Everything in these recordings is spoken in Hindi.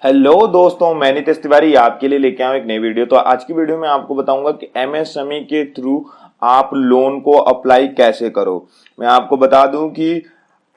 हेलो दोस्तों, मैं नितेश तिवारी आपके लिए लेके आया हूं एक नई वीडियो। तो आज की वीडियो में आपको बताऊंगा कि एमएसएमई के थ्रू आप लोन को अप्लाई कैसे करो। मैं आपको बता दूं कि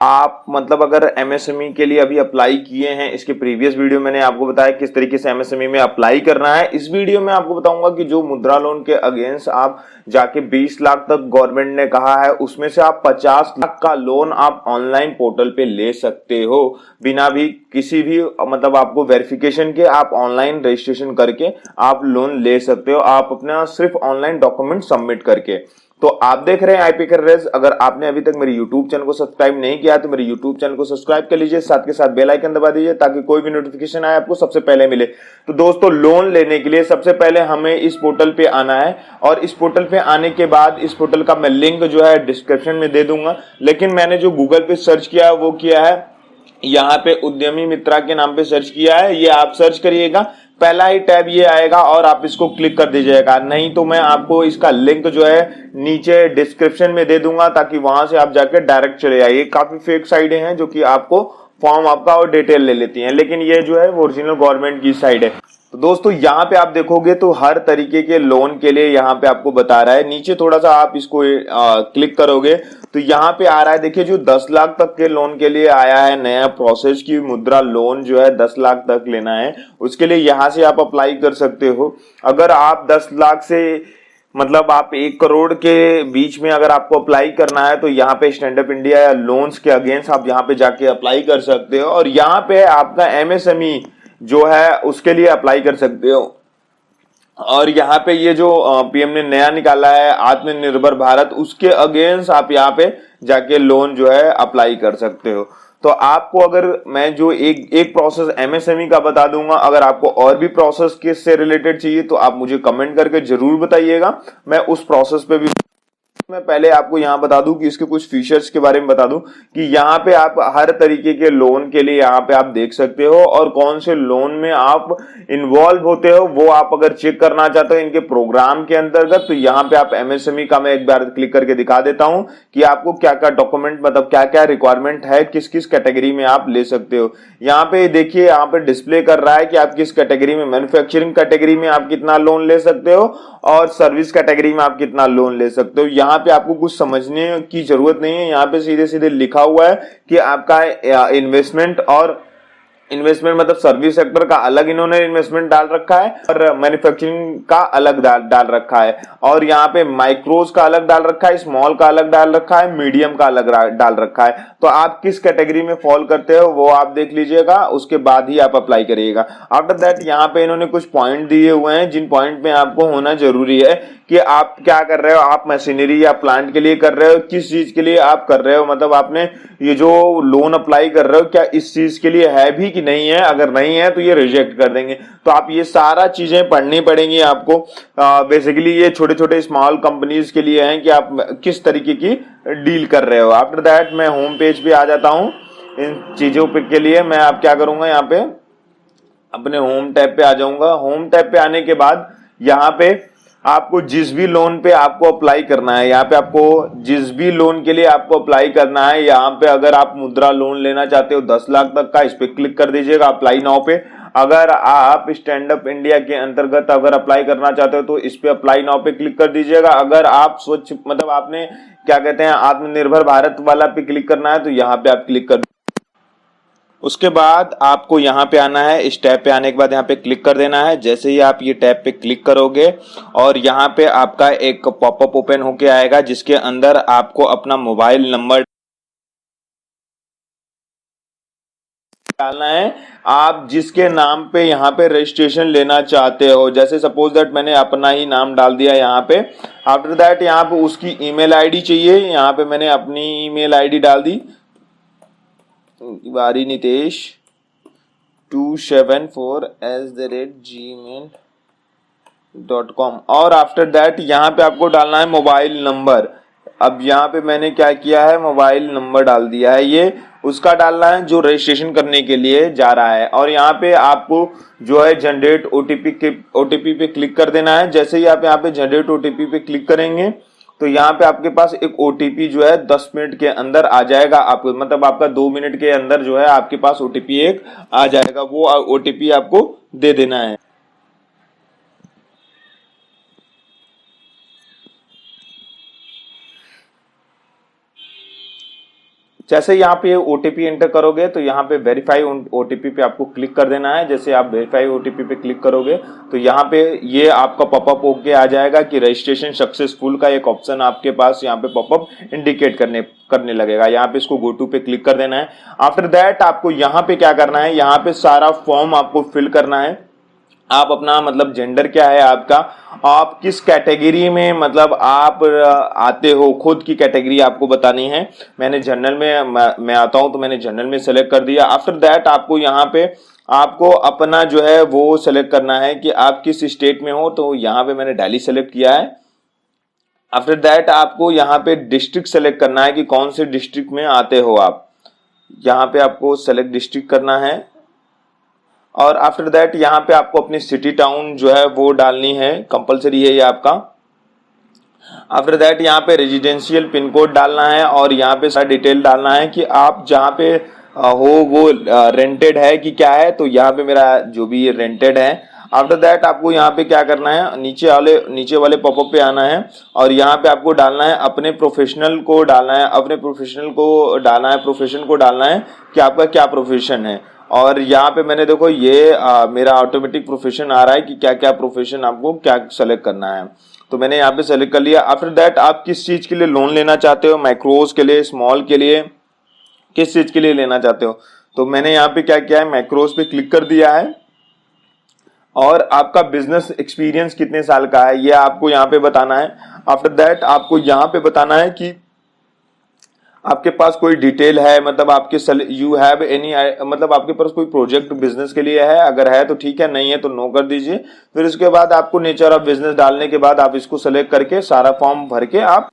आप अगर एमएसएमई के लिए अभी अप्लाई किए हैं, इसके प्रीवियस वीडियो मैंने आपको बताया किस तरीके से एमएसएमई में अप्लाई करना है। इस वीडियो में आपको बताऊंगा कि जो मुद्रा लोन के अगेंस्ट आप जाके 20 लाख तक गवर्नमेंट ने कहा है, उसमें से आप 50 लाख का लोन आप ऑनलाइन पोर्टल पे ले सकते हो, बिना भी किसी भी आपको वेरिफिकेशन के। आप ऑनलाइन रजिस्ट्रेशन करके आप लोन ले सकते हो, आप अपना सिर्फ ऑनलाइन डॉक्यूमेंट सबमिट करके। तो आप देख रहे हैं आईपी करियर्स। अगर आपने अभी तक मेरे यूट्यूब चैनल को सब्सक्राइब नहीं किया तो मेरे यूट्यूब चैनल को सब्सक्राइब कर लीजिए, साथ के साथ बेल आइकन दबा दीजिए ताकि कोई भी नोटिफिकेशन आए आपको सबसे पहले मिले। तो दोस्तों, लोन लेने के लिए सबसे पहले हमें इस पोर्टल पे आना है, और इस पोर्टल पे आने के बाद इस पोर्टल का मैं लिंक जो है डिस्क्रिप्शन में दे दूंगा। लेकिन मैंने जो गूगल पे सर्च किया है वो किया है, यहाँ पे उद्यमी मित्रा के नाम पे सर्च किया है। ये आप सर्च करिएगा, पहला ही टैब ये आएगा और आप इसको क्लिक कर दीजिएगा। नहीं तो मैं आपको इसका लिंक जो है नीचे डिस्क्रिप्शन में दे दूंगा, ताकि वहां से आप जाकर डायरेक्ट चले जाइए। काफी फेक साइटें हैं जो कि आपको फॉर्म आपका और डिटेल ले लेती हैं, लेकिन ये जो है वो ओरिजिनल गवर्नमेंट की साइट है। तो दोस्तों, यहाँ पे आप देखोगे तो हर तरीके के लोन के लिए यहाँ पे आपको बता रहा है। नीचे थोड़ा सा आप इसको क्लिक करोगे तो यहाँ पे आ रहा है, देखिए जो 10 लाख तक के लोन के लिए आया है नया प्रोसेस की मुद्रा लोन जो है 10 लाख तक लेना है, उसके लिए यहाँ से आप अप्लाई कर सकते हो। अगर आप 10 लाख से आप 1 करोड़ के बीच में अगर आपको अप्लाई करना है तो यहाँ पे स्टैंड अप इंडिया या लोन्स के अगेंस्ट आप यहाँ पे जाके अप्लाई कर सकते हो, और यहाँ पे आपका एमएसएमई जो है उसके लिए अप्लाई कर सकते हो। और यहाँ पे ये जो पीएम ने नया निकाला है आत्मनिर्भर भारत, उसके अगेंस्ट आप यहाँ पे जाके लोन जो है अप्लाई कर सकते हो। तो आपको अगर मैं जो एक प्रोसेस एमएसएमई का बता दूंगा, अगर आपको और भी प्रोसेस के से रिलेटेड चाहिए तो आप मुझे कमेंट करके जरूर बताइएगा, मैं उस प्रोसेस पे भी। मैं पहले आपको यहाँ बता दूं कि इसके कुछ फीचर्स के बारे में बता दूं कि यहाँ पे आप हर तरीके के लोन के लिए यहाँ पे आप देख सकते हो, और कौन से लोन में आप इन्वॉल्व होते हो वो आप अगर चेक करना चाहते हो इनके प्रोग्राम के अंतर्गत, तो यहाँ पे आप एमएसएमई का मैं एक बार क्लिक करके दिखा देता हूँ कि आपको क्या क्या डॉक्यूमेंट क्या क्या रिक्वायरमेंट है, किस किस कैटेगरी में आप ले सकते हो। यहाँ पे देखिए, यहाँ पे डिस्प्ले कर रहा है कि आप किस कैटेगरी में, मैन्युफैक्चरिंग कैटेगरी में आप कितना लोन ले सकते हो, और सर्विस कैटेगरी में आप कितना लोन ले सकते हो। यहाँ पे आपको कुछ समझने की जरूरत नहीं है, यहाँ पे सीधे सीधे लिखा हुआ है कि आपका इन्वेस्टमेंट सर्विस सेक्टर का अलग इन्होंने इन्वेस्टमेंट डाल रखा है, और मैन्युफैक्चरिंग का अलग डाल रखा है, और यहाँ पे माइक्रोज का अलग डाल रखा है, स्मॉल का अलग डाल रखा है, मीडियम का अलग डाल रखा है। तो आप किस कैटेगरी में फॉल करते हो वो आप देख लीजिएगा, उसके बाद ही आप अप्लाई करिएगा। आफ्टर दैट यहाँ पे इन्होंने कुछ पॉइंट दिए हुए हैं, जिन पॉइंट में आपको होना जरूरी है कि आप क्या कर रहे हो, आप मशीनरी या प्लांट के लिए कर रहे हो, किस चीज के लिए आप कर रहे हो, आपने ये जो लोन अप्लाई कर रहे हो क्या इस चीज के लिए है भी कि नहीं है। अगर नहीं है तो ये रिजेक्ट कर देंगे। तो आप ये सारा चीजें पढ़नी पड़ेंगी आपको। बेसिकली ये छोटे छोटे स्मॉल कंपनीज के लिए हैं कि आप किस तरीके की डील कर रहे हो। आफ्टर दैट मैं होम पेज पे आ जाता हूँ। इन चीजों के लिए मैं आप क्या करूंगा, यहाँ पे अपने होम टैब पे आ जाऊंगा। होम टैब पे आने के बाद यहाँ पे आपको जिस भी लोन पे आपको अप्लाई करना है, यहाँ पे आपको जिस भी लोन के लिए आपको अप्लाई करना है, यहाँ पे अगर आप मुद्रा लोन लेना चाहते हो 10 लाख तक का, इस पे क्लिक कर दीजिएगा अप्लाई नाउ पे। अगर आप स्टैंड अप इंडिया के अंतर्गत अगर अप्लाई करना चाहते हो तो इस पे अप्लाई नाउ पे क्लिक कर दीजिएगा। अगर आप स्वच्छ आपने क्या कहते हैं आत्मनिर्भर भारत वाला पे क्लिक करना है तो यहाँ पे आप क्लिक कर। उसके बाद आपको यहाँ पे आना है। इस टैब पे आने के बाद यहाँ पे क्लिक कर देना है। जैसे ही आप ये टैब पे क्लिक करोगे और यहाँ पे आपका एक पॉपअप ओपन होके आएगा, जिसके अंदर आपको अपना मोबाइल नंबर डालना है, आप जिसके नाम पे यहाँ पे रजिस्ट्रेशन लेना चाहते हो। जैसे सपोज दैट मैंने अपना ही नाम डाल दिया यहाँ पे। आफ्टर दैट यहाँ पे उसकी ईमेल आईडी चाहिए, यहाँ पे मैंने अपनी ईमेल आईडी डाल दी, तिवारी नितेश 274@gmail.com। और आफ्टर दैट यहाँ पे आपको डालना है मोबाइल नंबर। अब यहाँ पे मैंने क्या किया है, मोबाइल नंबर डाल दिया है, ये उसका डालना है जो रजिस्ट्रेशन करने के लिए जा रहा है। और यहाँ पे आपको जो है जनरेट ओटीपी पे क्लिक कर देना है। जैसे ही आप यहाँ पे जनरेट ओटीपी पे क्लिक करेंगे तो यहाँ पे आपके पास एक ओटीपी जो है 10 मिनट के अंदर आ जाएगा। आपको मतलब आपका 2 मिनट के अंदर जो है आपके पास ओटीपी एक आ जाएगा, वो ओटीपी आपको दे देना है। जैसे यहाँ पे ओटीपी एंटर करोगे तो यहाँ पे वेरीफाई ओटीपी पे आपको क्लिक कर देना है। जैसे आप वेरीफाई ओटीपी पे क्लिक करोगे तो यहाँ पे ये आपका पॉपअप होके आ जाएगा कि रजिस्ट्रेशन सक्सेसफुल का एक ऑप्शन आपके पास यहाँ पे पॉपअप इंडिकेट करने लगेगा। यहाँ पे इसको गो टू पे क्लिक कर देना है। आफ्टर दैट आपको यहाँ पे क्या करना है, यहाँ पे सारा फॉर्म आपको फिल करना है। आप अपना मतलब जेंडर क्या है आपका, आप किस कैटेगरी में मतलब आप आते हो, खुद की कैटेगरी आपको बतानी है। मैंने जनरल में मैं आता हूं तो मैंने जनरल में सेलेक्ट कर दिया। आफ्टर दैट आपको यहाँ पे आपको अपना जो है वो सेलेक्ट करना है कि आप किस स्टेट में हो, तो यहाँ पे मैंने दिल्ली सेलेक्ट किया है। आफ्टर दैट आपको यहाँ पे डिस्ट्रिक्ट सेलेक्ट करना है कि कौन से डिस्ट्रिक्ट में आते हो आप। यहाँ पे आपको सेलेक्ट डिस्ट्रिक्ट करना है और आफ्टर दैट यहाँ पे आपको अपनी सिटी टाउन जो है वो डालनी है, कंपलसरी है ये आपका। आफ्टर दैट यहाँ पे रेजिडेंशियल पिन कोड डालना है और यहाँ पे सारा डिटेल डालना है कि आप जहाँ पे हो वो रेंटेड है कि क्या है। तो यहाँ पे मेरा जो भी ये रेंटेड है। आफ्टर दैट आपको यहाँ पे क्या करना है, नीचे वाले पॉपअप पे आना है और यहाँ पे आपको डालना है अपने प्रोफेशनल को डालना है, प्रोफेशन को डालना है कि आपका क्या प्रोफेशन है। और यहाँ पे मैंने देखो ये मेरा ऑटोमेटिक प्रोफेशन आ रहा है कि क्या क्या प्रोफेशन आपको क्या सेलेक्ट करना है, तो मैंने यहाँ पे सेलेक्ट कर लिया। आफ्टर दैट आप किस चीज के लिए लोन लेना चाहते हो, मैक्रोज के लिए, स्मॉल के लिए, किस चीज के लिए लेना चाहते हो। तो मैंने यहाँ पे क्या किया है, मैक्रोज पे क्लिक कर दिया है। और आपका बिजनेस एक्सपीरियंस कितने साल का है ये आपको यहाँ पे बताना है। आफ्टर दैट आपको यहाँ पे बताना है कि आपके पास कोई डिटेल है, मतलब आपके यू हैव एनी मतलब आपके पास कोई प्रोजेक्ट बिजनेस के लिए है, अगर है तो ठीक है, नहीं है तो नो कर दीजिए। फिर उसके बाद आपको नेचर ऑफ बिजनेस डालने के बाद आप इसको सेलेक्ट करके सारा फॉर्म भर के आप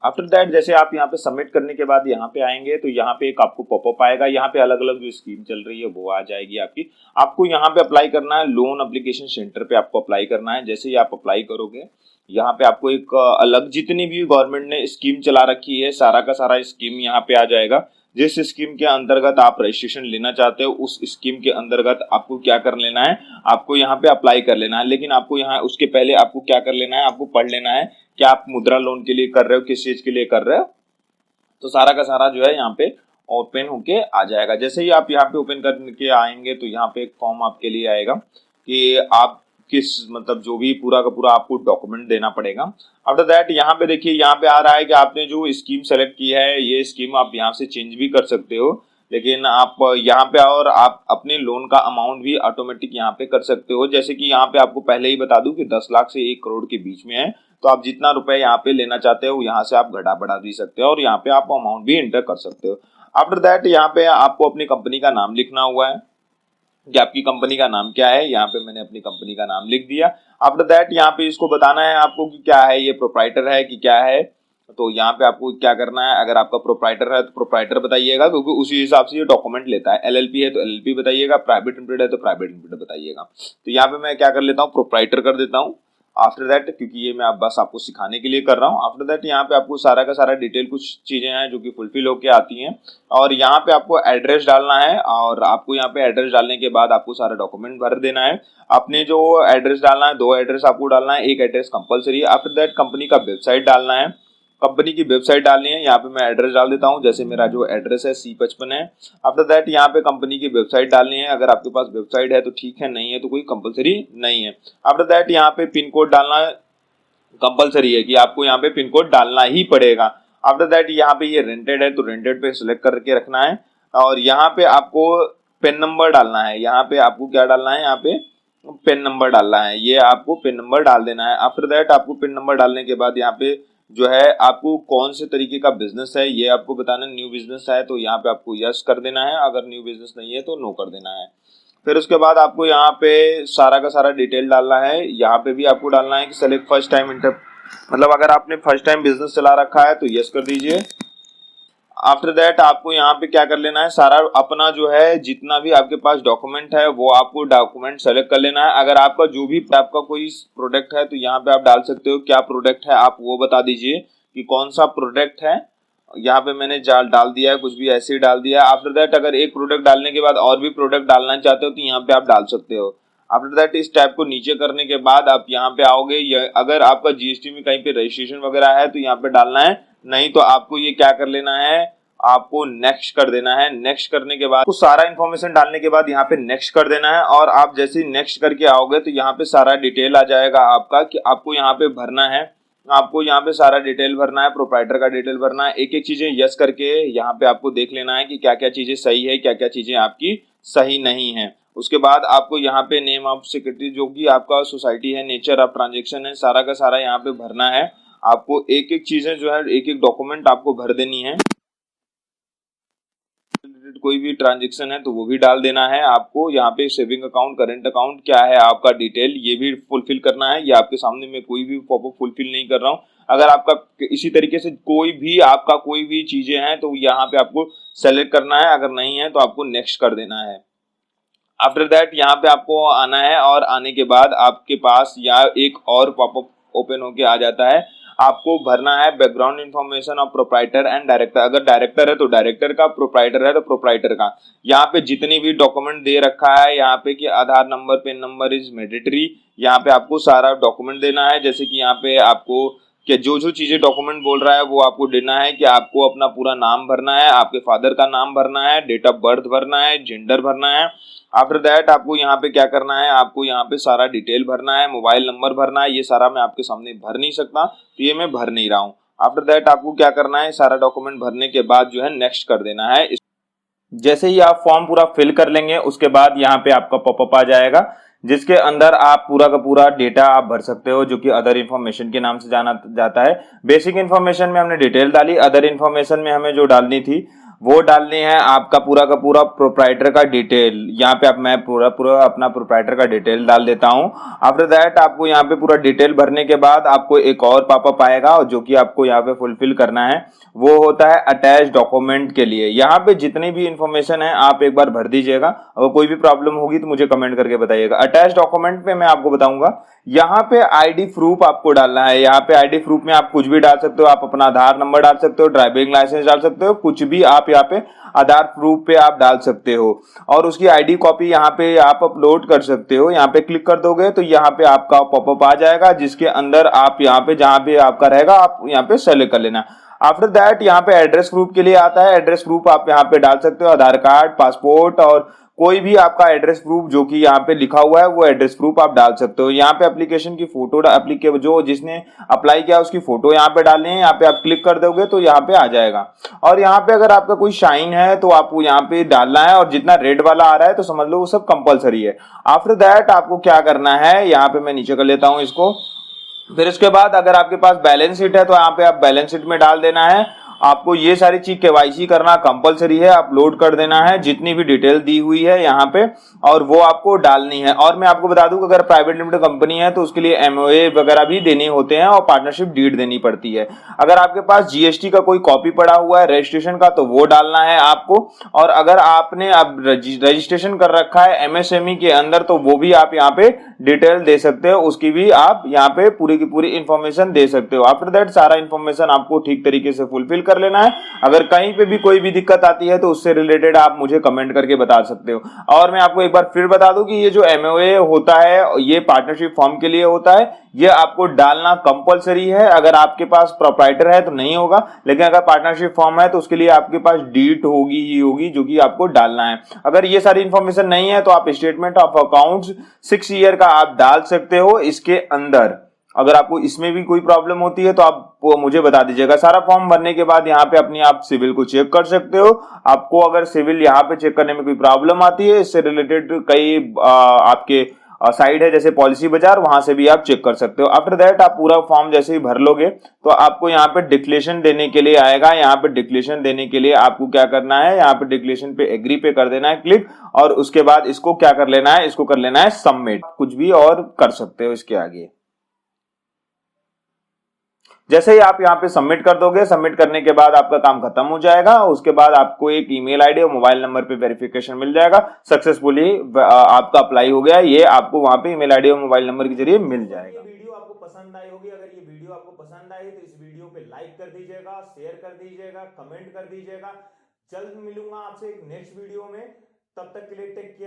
आफ्टर दैट जैसे आप यहाँ पे सबमिट करने के बाद यहाँ पे आएंगे तो यहाँ पे एक आपको पॉपअप आएगा। यहाँ पे अलग अलग जो स्कीम चल रही है वो आ जाएगी आपकी। आपको यहाँ पे अप्लाई करना है, लोन एप्लीकेशन सेंटर पे आपको अप्लाई करना है। जैसे ही आप अप्लाई करोगे यहाँ पे आपको एक अलग जितनी भी गवर्नमेंट ने स्कीम चला रखी है सारा का सारा स्कीम यहाँ पे आ जाएगा। जिस स्कीम के अंतर्गत आप रजिस्ट्रेशन लेना चाहते हो उस स्कीम के अंतर्गत आपको क्या कर लेना है, आपको यहाँ पे अप्लाई कर लेना है। लेकिन आपको यहाँ उसके पहले आपको क्या कर लेना है, आपको पढ़ लेना है कि आप मुद्रा लोन के लिए कर रहे हो, किस चीज के लिए कर रहे हो। तो सारा का सारा जो है यहाँ पे ओपन होके आ जाएगा। जैसे ही आप यहाँ पे ओपन करके आएंगे तो यहाँ पे एक फॉर्म आपके लिए आएगा कि आप किस मतलब जो भी पूरा का पूरा आपको डॉक्यूमेंट देना पड़ेगा। आफ्टर दैट यहाँ पे देखिए यहाँ पे आ रहा है कि आपने जो स्कीम सेलेक्ट की है ये स्कीम आप यहाँ से चेंज भी कर सकते हो, लेकिन आप यहाँ पे और आप अपने लोन का अमाउंट भी ऑटोमेटिक यहाँ पे कर सकते हो। जैसे कि यहाँ पे आपको पहले ही बता दूं कि 10 लाख से 1 करोड़ के बीच में है, तो आप जितना रुपए यहाँ पे लेना चाहते हो यहाँ से आप घटा बढ़ा भी सकते हो और यहाँ पे आप अमाउंट भी एंटर कर सकते हो। आफ्टर दैट यहाँ पे आपको अपनी कंपनी का नाम लिखना हुआ है कि आपकी कंपनी का नाम क्या है। यहाँ पे मैंने अपनी कंपनी का नाम लिख दिया। आफ्टर दैट यहाँ पे इसको बताना है आपको कि क्या है, ये प्रोप्राइटर है कि क्या है। तो यहाँ पे आपको क्या करना है, अगर आपका प्रोप्राइटर है तो प्रोप्राइटर बताइएगा क्योंकि उसी हिसाब से ये डॉक्यूमेंट लेता है। एलएलपी है तो एलएलपी बताइएगा, प्राइवेट लिमिटेड है तो प्राइवेट लिमिटेड बताइएगा। तो यहाँ पे मैं क्या कर लेता हूँ, प्रोप्राइटर कर देता हूँ। आफ्टर दैट क्योंकि ये मैं बस आपको सिखाने के लिए कर रहा हूँ। आफ्टर दैट यहाँ पे आपको सारा का सारा डिटेल कुछ चीजें हैं जो कि फुलफिल होके आती हैं और यहाँ पे आपको एड्रेस डालना है और आपको यहाँ पे एड्रेस डालने के बाद आपको सारा डॉक्यूमेंट भर देना है। आपने जो एड्रेस डालना है 2 एड्रेस आपको डालना है, एक एड्रेस कंपलसरी है। आफ्टर दैट कंपनी का वेबसाइट डालना है, कंपनी की वेबसाइट डालनी है। यहाँ पे मैं एड्रेस डाल देता हूँ, जैसे मेरा जो एड्रेस है C55 है। आफ्टर दैट यहाँ पे कंपनी की वेबसाइट डालनी है, अगर आपके पास वेबसाइट है तो ठीक है, नहीं है तो कोई कंपलसरी नहीं है। आफ्टर दैट यहाँ पे पिन कोड डालना कंपलसरी है कि आपको यहाँ पे पिन कोड डालना ही पड़ेगा। आफ्टर दैट यहाँ पे ये रेंटेड है तो रेंटेड पे सिलेक्ट करके रखना है और यहाँ पे आपको पेन नंबर डालना है। यहाँ पे आपको क्या डालना है, यहाँ पे पेन नंबर डालना है, ये आपको पेन नंबर डाल देना है। आफ्टर दैट आपको पेन नंबर डालने के बाद यहाँ पे जो है आपको कौन से तरीके का बिजनेस है ये आपको बताना है। न्यू बिजनेस है तो यहाँ पे आपको यस कर देना है, अगर न्यू बिजनेस नहीं है तो नो कर देना है। फिर उसके बाद आपको यहाँ पे सारा का सारा डिटेल डालना है। यहाँ पे भी आपको डालना है कि सेलेक्ट फर्स्ट टाइम इंटर, मतलब अगर आपने फर्स्ट टाइम बिजनेस चला रखा है तो यस कर दीजिए। आफ्टर दैट आपको यहाँ पे क्या कर लेना है, सारा अपना जो है जितना भी आपके पास डॉक्यूमेंट है वो आपको डॉक्यूमेंट सेलेक्ट कर लेना है। अगर आपका जो भी आपका कोई प्रोडक्ट है तो यहाँ पे आप डाल सकते हो क्या प्रोडक्ट है, आप वो बता दीजिए कि कौन सा प्रोडक्ट है। यहाँ पे मैंने डाल दिया है, कुछ भी ऐसे ही डाल दिया है। आफ्टर दैट अगर एक प्रोडक्ट डालने के बाद और भी प्रोडक्ट डालना चाहते हो तो यहाँ पे आप डाल सकते हो। आफ्टर दैट इस टैब को नीचे करने के बाद आप यहाँ पे आओगे, अगर आपका जीएसटी में कहीं पे रजिस्ट्रेशन वगैरह है तो यहाँ पे डालना है, नहीं तो आपको ये क्या कर लेना है, आपको नेक्स्ट कर देना है। नेक्स्ट करने के बाद सारा इन्फॉर्मेशन डालने के बाद यहाँ पे नेक्स्ट कर देना है। और आप जैसे ही नेक्स्ट करके आओगे तो यहाँ पे सारा डिटेल आ जाएगा आपका कि आपको यहाँ पे भरना है, आपको यहाँ पे सारा डिटेल भरना है, प्रोप्राइटर का डिटेल भरना है। एक एक चीजें यस करके यहाँ पे आपको देख लेना है कि क्या क्या चीजें सही है, क्या क्या चीजें आपकी सही नहीं है। उसके बाद आपको यहाँ पे नेम ऑफ सेक्रेटरी जो कि आपका सोसाइटी है, नेचर ऑफ ट्रांजेक्शन है, सारा का सारा यहाँ पे भरना है। आपको एक एक चीजें जो है, एक एक डॉक्यूमेंट आपको भर देनी है। कोई भी ट्रांजेक्शन है तो वो भी डाल देना है आपको। यहाँ पे सेविंग अकाउंट, करंट अकाउंट क्या है आपका डिटेल, ये भी फुलफिल करना है। ये आपके सामने मैं कोई भी पॉपअप फुलफिल नहीं कर रहा हूँ। अगर आपका इसी तरीके से कोई भी चीजें हैं तो यहाँ पे आपको सेलेक्ट करना है, अगर नहीं है तो आपको नेक्स्ट कर देना है। आफ्टर दैट यहाँ पे आपको आना है और आने के बाद आपके पास यहाँ एक और पॉपअप ओपन होके आ जाता है। आपको भरना है background information of proprietor and director. अगर डायरेक्टर है तो डायरेक्टर का, प्रोप्राइटर है तो प्रोप्राइटर का। यहाँ पे जितनी भी डॉक्यूमेंट दे रखा है यहाँ पे कि Aadhaar number, PAN number is mandatory, यहाँ पे आपको सारा डॉक्यूमेंट देना है। जैसे कि यहाँ पे आपको कि जो जो चीजें डॉक्यूमेंट बोल रहा है वो आपको देना है कि आपको अपना पूरा नाम भरना है, आपके फादर का नाम भरना है, डेट ऑफ बर्थ भरना है, जेंडर भरना है। आफ्टर दैट आपको यहाँ पे क्या करना है, आपको यहाँ पे सारा डिटेल भरना है, मोबाइल नंबर भरना है। ये सारा मैं आपके सामने भर नहीं सकता तो ये मैं भर नहीं रहा हूँ। आफ्टर दैट आपको क्या करना है, सारा डॉक्यूमेंट भरने के बाद जो है नेक्स्ट कर देना है। जैसे ही आप फॉर्म पूरा फिल कर लेंगे उसके बाद यहाँ पे आपका पॉपअप आ जाएगा जिसके अंदर आप पूरा का पूरा डेटा आप भर सकते हो जो कि अदर इन्फॉर्मेशन के नाम से जाना जाता है। बेसिक इन्फॉर्मेशन में हमने डिटेल डाली, अदर इन्फॉर्मेशन में हमें जो डालनी थी वो डालनी है आपका पूरा का पूरा प्रोप्राइटर का डिटेल। यहाँ पे मैं पूरा अपना प्रोप्राइटर का डिटेल डाल देता हूँ। आफ्टर दैट आपको यहाँ पे पूरा डिटेल भरने के बाद आपको एक और पॉपअप आएगा जो कि आपको यहाँ पे फुलफिल करना है, वो होता है अटैच डॉक्यूमेंट के लिए। यहाँ पे जितनी भी इंफॉर्मेशन है आप एक बार भर दीजिएगा, अगर कोई भी प्रॉब्लम होगी तो मुझे कमेंट करके बताइएगा। अटैच डॉक्यूमेंट पे मैं आपको बताऊंगा, यहाँ पे आईडी प्रूफ आपको डालना है। यहाँ पे आईडी प्रूफ में आप कुछ भी डाल सकते हो, आप अपना आधार नंबर डाल सकते हो, ड्राइविंग लाइसेंस डाल सकते हो, कुछ भी आप यहाँ पे आधार प्रूफ पे आप डाल सकते हो और उसकी आईडी कॉपी यहाँ पे आप अपलोड कर सकते हो। यहाँ पे क्लिक कर दोगे तो यहाँ पे आपका पॉपअप आ जाएगा जिसके अंदर आप यहाँ पे जहाँ पे आपका रहेगा आप यहाँ पे सेलेक्ट कर लेना। आफ्टर दैट यहाँ पे एड्रेस प्रूफ के लिए आता है। एड्रेस प्रूफ आप यहाँ पे डाल सकते हो, आधार कार्ड, पासपोर्ट और कोई भी आपका एड्रेस प्रूफ जो कि यहाँ पे लिखा हुआ है वो एड्रेस प्रूफ आप डाल सकते हो। यहाँ पे एप्लीकेशन की फोटो जो जिसने अप्लाई किया उसकी फोटो यहाँ पे डालनी है। यहाँ पे आप क्लिक कर दोगे तो यहाँ पे आ जाएगा और यहाँ पे अगर आपका कोई शाइन है तो आपको यहाँ पे डालना है और जितना रेड वाला आ रहा है तो समझ लो वो सब कंपलसरी है। आफ्टर दैट आपको क्या करना है, यहाँ पे मैं नीचे कर लेता हूँ इसको। फिर इसके बाद अगर आपके पास बैलेंस शीट है तो यहाँ पे आप बैलेंस शीट में डाल देना है। आपको ये सारी चीज केवाईसी करना कंपलसरी है, अपलोड कर देना है जितनी भी डिटेल दी हुई है यहाँ पे और वो आपको डालनी है। और मैं आपको बता दूं कि अगर प्राइवेट लिमिटेड कंपनी है तो उसके लिए एमओए वगैरह भी देने होते हैं और पार्टनरशिप डीड देनी पड़ती है। अगर आपके पास जीएसटी का कोई कॉपी पड़ा हुआ है रजिस्ट्रेशन का तो वो डालना है आपको। और अगर आपने अब रजिस्ट्रेशन कर रखा है एमएसएमई के अंदर तो वो भी आप यहाँ पे डिटेल दे सकते हो, उसकी भी आप यहाँ पे पूरी की पूरी इंफॉर्मेशन दे सकते हो। आफ्टर दैट सारा इंफॉर्मेशन आपको ठीक तरीके से फुलफिल कर लेना है। अगर कहीं पे भी कोई भी दिक्कत आती है तो उससे रिलेटेड आप मुझे कमेंट करके बता सकते हो। और मैं आपको एक बार फिर बता दूं कि ये जो एमओए होता है ये पार्टनरशिप फॉर्म के लिए होता है, ये आपको डालना कंपलसरी है। अगर आपके पास प्रोप्राइटर है तो नहीं होगा, लेकिन अगर पार्टनरशिप फॉर्म है तो उसके लिए आपके पास डीड होगी ही होगी जो कि आपको डालना है। अगर ये सारी इंफॉर्मेशन नहीं है तो आप स्टेटमेंट ऑफ अकाउंट्स 6 ईयर का आप डाल सकते हो इसके अंदर। अगर आपको इसमें भी कोई प्रॉब्लम होती है तो आप मुझे बता दीजिएगा। सारा फॉर्म भरने के बाद यहाँ पे अपनी आप सिविल को चेक कर सकते हो। आपको अगर सिविल यहाँ पे चेक करने में कोई प्रॉब्लम आती है, इससे रिलेटेड कई आपके साइड है जैसे पॉलिसी बाजार, वहां से भी आप चेक कर सकते हो। आफ्टर दैट आप पूरा फॉर्म जैसे ही भर लोगे तो आपको यहाँ पे डिक्लेरेशन देने के लिए आएगा। यहाँ पे डिक्लेरेशन देने के लिए आपको क्या करना है, यहाँ पे डिक्लेरेशन पे एग्री पे कर देना है क्लिक और उसके बाद इसको क्या कर लेना है, इसको कर लेना है सबमिट। कुछ भी और कर सकते हो इसके आगे। जैसे ही आप यहाँ पे सबमिट कर दोगे, सबमिट करने के बाद आपका काम खत्म हो जाएगा। उसके बाद आपको एक ईमेल आईडी और मोबाइल नंबर पे वेरिफिकेशन मिल जाएगा, सक्सेसफुली आपका अप्लाई हो गया। ये आपको वहां पे ईमेल आईडी और मोबाइल नंबर के जरिए मिल जाएगा। ये वीडियो आपको पसंद आई होगी। अगर ये वीडियो आपको पसंद आई तो इस वीडियो पे लाइक कर दीजिएगा, शेयर कर दीजिएगा, कमेंट कर दीजिएगा। जल्द मिलूंगा आपसे एक नेक्स्ट वीडियो में। तब तक के लिए टेक केयर।